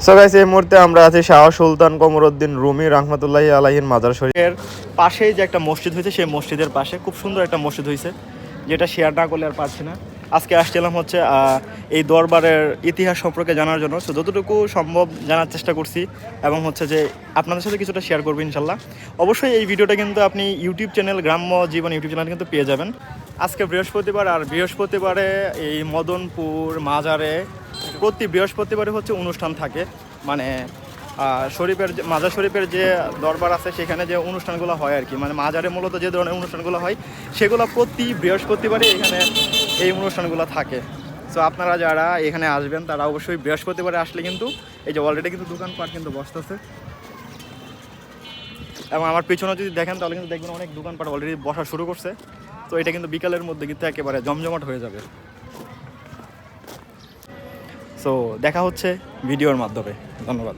So guys, এই মুহূর্তে আমরা আছি শাহ সুলতান কমরউদ্দিন রুমি রাহমাতুল্লাহি আলাইহির মাজার শরীফের পাশেই যে একটা মসজিদ হয়েছে, সেই মসজিদের পাশে খুব সুন্দর একটা মসজিদ হয়েছে, যেটা শেয়ার না করলে আর পারছি না। আজকে আসছিলাম হচ্ছে এই দরবারের ইতিহাস সম্পর্কে জানার জন্য। সো যতটুকু সম্ভব জানার চেষ্টা করছি এবং হচ্ছে যে আপনাদের সাথে কিছুটা শেয়ার করবো ইনশাল্লাহ। অবশ্যই এই ভিডিওটা কিন্তু আপনি ইউটিউব চ্যানেল গ্রাম্য জীবন ইউটিউব চ্যানেল কিন্তু পেয়ে যাবেন। আজকে বৃহস্পতিবার, আর বৃহস্পতিবারে এই মদনপুর মাজারে প্রতি বৃহস্পতিবারে হচ্ছে অনুষ্ঠান থাকে। মানে শরীফের মাজার শরীফের যে দরবার আছে সেখানে যে অনুষ্ঠানগুলো হয় আর কি, মানে মাজারে মূলত যে ধরনের অনুষ্ঠানগুলো হয় সেগুলো প্রতি বৃহস্পতিবারে এখানে এই অনুষ্ঠানগুলো থাকে। সো আপনারা যারা এখানে আসবেন তারা অবশ্যই বৃহস্পতিবারে আসলে কিন্তু এই যে অলরেডি কিন্তু দোকানপাট কিন্তু বসতেছে, এবং আমার পিছনে যদি দেখেন তাহলে কিন্তু দেখবেন অনেক দোকানপাট অলরেডি বসা শুরু করছে। তো এটা কিন্তু বিকালের মধ্যে কিন্তু একেবারে জমজমাট হয়ে যাবে। সো দেখা হচ্ছে ভিডিওর মাধ্যমে। ধন্যবাদ।